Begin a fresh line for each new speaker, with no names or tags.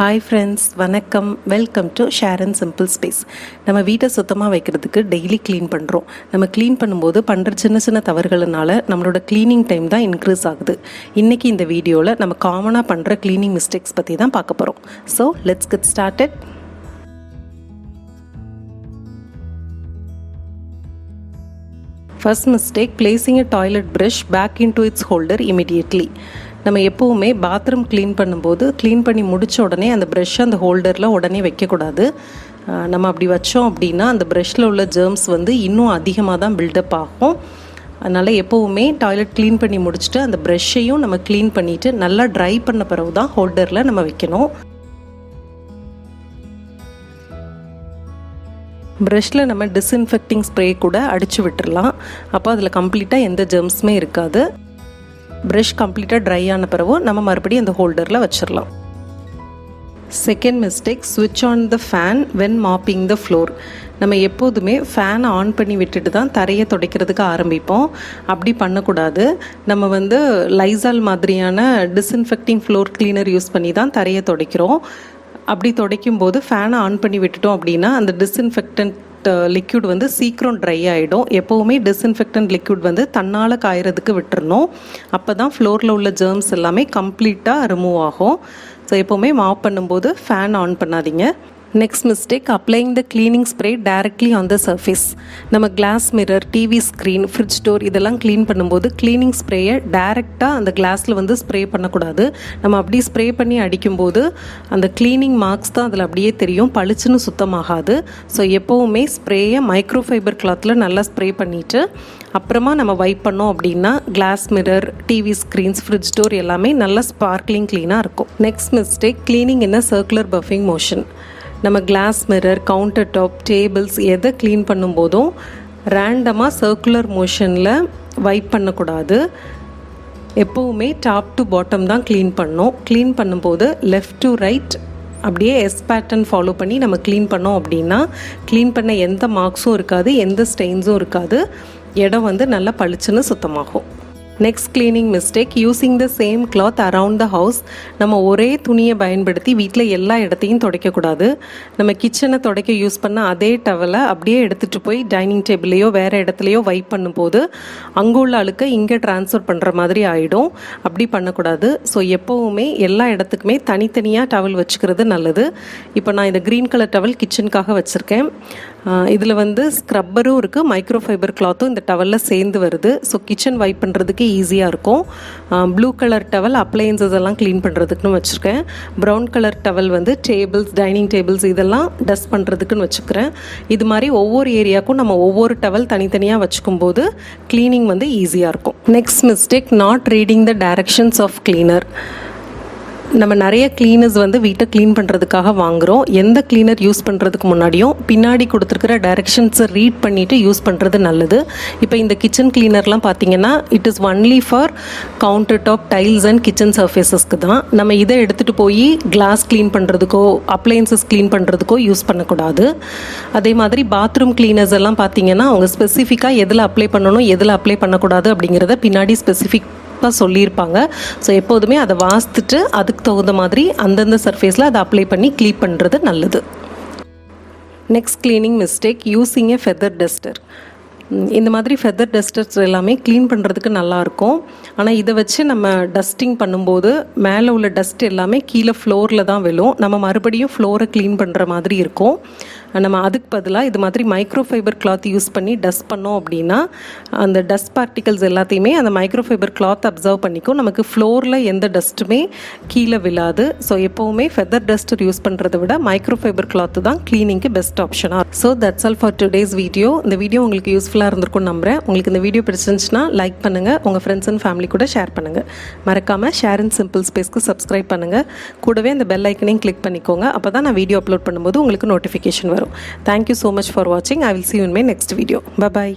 Hi friends, வணக்கம். Welcome to Sharon simple space. நம்ம வீட்டை சுத்தமாக வைக்கிறதுக்கு டெய்லி க்ளீன் பண்ணுறோம். நம்ம க்ளீன் பண்ணும்போது பண்ணுற சின்ன சின்ன தவறுகளினால நம்மளோட க்ளீனிங் டைம் தான் இன்க்ரீஸ் ஆகுது. இன்றைக்கி இந்த வீடியோவில் நம்ம காமனாக பண்ணுற க்ளீனிங் மிஸ்டேக்ஸ் பற்றி தான் பார்க்க போகிறோம். So let's get started. First mistake, placing a toilet brush back into its holder immediately. நம்ம எப்போவுமே பாத்ரூம் க்ளீன் பண்ணும்போது க்ளீன் பண்ணி முடித்த உடனே அந்த ப்ரஷ்ஷை அந்த ஹோல்டரில் உடனே வைக்கக்கூடாது. நம்ம அப்படி வச்சோம் அப்படின்னா அந்த ப்ரஷ்ஷில் உள்ள ஜெர்ம்ஸ் இன்னும் அதிகமாக தான் பில்டப் ஆகும். அதனால் எப்போவுமே டாய்லெட் க்ளீன் பண்ணி முடிச்சுட்டு அந்த ப்ரஷ்ஷையும் நம்ம க்ளீன் பண்ணிவிட்டு நல்லா ட்ரை பண்ண பிறகு தான் ஹோல்டரில் நம்ம வைக்கணும். ப்ரஷ்ஷில் நம்ம டிஸ்இன்ஃபெக்டிங் ஸ்ப்ரே கூட அடித்து விட்டுடலாம். அப்போ அதில் கம்ப்ளீட்டாக எந்த ஜெர்ம்ஸுமே இருக்காது. ப்ரஷ் கம்ப்ளீட்டாக ட்ரை ஆன பிறகு நம்ம மறுபடியும் அந்த ஹோல்டரில் வச்சிடலாம். செகண்ட் மிஸ்டேக், ஸ்விட்ச் on the fan when mopping the floor. நம்ம எப்போதுமே ஃபேனை ஆன் பண்ணி விட்டுட்டு தான் தரையை துடைக்கிறதுக்கு ஆரம்பிப்போம். அப்படி பண்ணக்கூடாது. நம்ம லைசால் மாதிரியான டிஸ்இன்ஃபெக்டிங் ஃப்ளோர் கிளீனர் யூஸ் பண்ணி தான் தரையை துடைக்கிறோம். அப்படி துடைக்கும் போது ஃபேனை ஆன் பண்ணி விட்டுட்டோம் அப்படின்னா அந்த டிஸ்இன்ஃபெக்டன்ட் லிக்யூட் சீக்கிரம் ட்ரை ஆகிடும். எப்போவுமே டிஸ்இன்ஃபெக்டன்ட் லிக்யூட் தன்னால் காயறதுக்கு விட்டுறணும். அப்போ தான் ஃப்ளோரில் உள்ள ஜெர்ம்ஸ் எல்லாமே கம்ப்ளீட்டாக ரிமூவ் ஆகும். ஸோ எப்போவுமே மாப் பண்ணும்போது ஃபேன் ஆன் பண்ணாதீங்க. Next mistake, applying the cleaning spray directly on the surface. நம்ம glass mirror, TV screen, fridge door இதெல்லாம் க்ளீன் பண்ணும்போது க்ளீனிங் ஸ்ப்ரேயை டைரெக்டாக அந்த கிளாஸில் ஸ்ப்ரே பண்ணக்கூடாது. நம்ம அப்படி ஸ்ப்ரே பண்ணி அடிக்கும்போது அந்த க்ளீனிங் மார்க்ஸ் தான் அதில் அப்படியே தெரியும், பளிச்சுன்னு சுத்தமாகாது. ஸோ எப்போவுமே ஸ்ப்ரேயை மைக்ரோஃபைபர் கிளாத்தில் நல்லா ஸ்ப்ரே பண்ணிவிட்டு அப்புறமா நம்ம வைப் பண்ணோம் அப்படின்னா glass mirror, TV screens, fridge door எல்லாமே நல்லா ஸ்பார்க்லிங் க்ளீனாக இருக்கும். Next mistake, cleaning in a circular buffing motion. நம்ம glass mirror, counter top, tables எதை க்ளீன் பண்ணும்போதும் ரேண்டமாக சர்க்குலர் மோஷனில் வைப் பண்ணக்கூடாது. எப்போவுமே டாப் டு பாட்டம் தான் க்ளீன் பண்ணணும். க்ளீன் பண்ணும்போது லெஃப்ட் டு ரைட் அப்படியே எஸ் பேட்டர்ன் ஃபாலோ பண்ணி நம்ம க்ளீன் பண்ணோம் அப்படின்னா க்ளீன் பண்ண எந்த மார்க்ஸும் இருக்காது, எந்த ஸ்டெயின்ஸும் இருக்காது. இடம் நல்லா பளிச்சுன்னு சுத்தமாகும். Next cleaning mistake, using the same cloth around the house. நம்ம ஒரே துணியை பயன்படுத்தி வீட்டில் எல்லா இடத்தையும் துடைக்கக்கூடாது. நம்ம கிச்சனை துடைக்க யூஸ் பண்ண அதே டவலை அப்படியே எடுத்துகிட்டு போய் டைனிங் டேபிளையோ வேறு இடத்துலையோ வைப் பண்ணும்போது அங்கே உள்ள அழுக்க இங்கே ட்ரான்ஸ்ஃபர் பண்ணுற மாதிரி ஆகிடும். அப்படி பண்ணக்கூடாது. ஸோ எப்போவுமே எல்லா இடத்துக்குமே தனித்தனியாக டவல் வச்சுக்கிறது நல்லது. இப்போ நான் இந்த க்ரீன் கலர் டவல் கிச்சனுக்காக வச்சுருக்கேன். இதில் ஸ்க்ரப்பரும் இருக்குது, மைக்ரோஃபைபர் கிளாத்தும் இந்த டவலில் சேர்ந்து வருது. ஸோ கிச்சன் வைப் பண்ணுறதுக்கு ஈஸியாக இருக்கும். ப்ளூ கலர் டவல் அப்ளையன்சஸ் எல்லாம் க்ளீன் பண்ணுறதுக்குன்னு வச்சுருக்கேன். Brown colour towel tables, dining tables இதெல்லாம் டஸ்ட் பண்ணுறதுக்குன்னு வச்சுக்கிறேன். இது மாதிரி ஒவ்வொரு ஏரியாவுக்கும் நம்ம ஒவ்வொரு டவல் தனித்தனியாக வச்சுக்கும் போது க்ளீனிங் ஈஸியாக இருக்கும். Next mistake, not reading the directions of cleaner. நம்ம நிறைய கிளீனர்ஸ் வீட்டை க்ளீன் பண்ணுறதுக்காக வாங்குகிறோம். எந்த கிளீனர் யூஸ் பண்ணுறதுக்கு முன்னாடியும் பின்னாடி கொடுத்துருக்கிற டைரக்ஷன்ஸை ரீட் பண்ணிவிட்டு யூஸ் பண்ணுறது நல்லது. இப்போ இந்த கிச்சன் கிளீனர்லாம் பார்த்திங்கன்னா it is only for counter top, tiles and kitchen சர்ஃபேஸஸ்க்கு தான். நம்ம இதை எடுத்துகிட்டு போய் கிளாஸ் க்ளீன் பண்ணுறதுக்கோ அப்ளையன்சஸ் க்ளீன் பண்ணுறதுக்கோ யூஸ் பண்ணக்கூடாது. அதே மாதிரி பாத்ரூம் கிளீனர்ஸ் எல்லாம் பார்த்திங்கன்னா அவங்க ஸ்பெசிஃபிக்காக எதில் அப்ளை பண்ணணும், எதில் அப்ளை பண்ணக்கூடாது அப்படிங்கிறத பின்னாடி சொல்லியிருப்பாங்க. ஸோ எப்போதுமே அதை வாசித்துட்டு அதுக்கு தகுந்த மாதிரி அந்தந்த சர்ஃபேஸில் அதை அப்ளை பண்ணி க்ளீன் பண்ணுறது நல்லது. நெக்ஸ்ட் க்ளீனிங் மிஸ்டேக், யூஸிங் எ ஃபெதர் டஸ்டர். இந்த மாதிரி ஃபெதர் டஸ்டர்ஸ் எல்லாமே க்ளீன் பண்ணுறதுக்கு நல்லாயிருக்கும். ஆனால் இதை வச்சு நம்ம டஸ்டிங் பண்ணும்போது மேலே உள்ள டஸ்ட் எல்லாமே கீழே ஃப்ளோரில் தான் விழும். நம்ம மறுபடியும் ஃப்ளோரை க்ளீன் பண்ணுற மாதிரி இருக்கும். நம்ம அதுக்கு பதிலாக இது மாதிரி மைக்ரோஃபைபர் கிளாத் யூஸ் பண்ணி டஸ்ட் பண்ணோம் அப்படின்னா அந்த டஸ்ட் பார்ட்டிகல்ஸ் எல்லாத்தையுமே அந்த மைக்ரோஃபைபர் கிளாத் அப்சர்வ் பண்ணிக்கும். நமக்கு ஃப்ளோரில் எந்த டஸ்ட்டுமே கீழே விழாது. ஸோ எப்போவுமே ஃபெதர் டஸ்டர் யூஸ் பண்ணுறதை விட மைக்ரோஃபைபர் கிளாத்து தான் க்ளீனிங்க்கு பெஸ்ட் ஆப்ஷனாக. So that's all for today's video. இந்த வீடியோ உங்களுக்கு யூஸ்ஃபுல்லாக இருந்திருக்கும்னு நம்புகிறேன். உங்களுக்கு இந்த வீடியோ பிடிச்சிருந்துச்சுன்னா லைக் பண்ணுங்கள், உங்கள் ஃப்ரெண்ட்ஸ் அண்ட் ஃபேமிலி கூட ஷேர் பண்ணுங்கள். மறக்காமல் ஷேரன் சிம்பிள் ஸ்பேஸ்க்கு சப்ஸ்கிரைப் பண்ணுங்கள். கூடவே அந்த பெல் ஐக்கனையும் கிளிக் பண்ணிக்கோங்க. அப்போ தான் நான் வீடியோ அப்லோட் பண்ணும்போது உங்களுக்கு நோட்டிஃபிகேஷன் வரும். Thank you so much for watching. I will see you in my next video. Bye bye.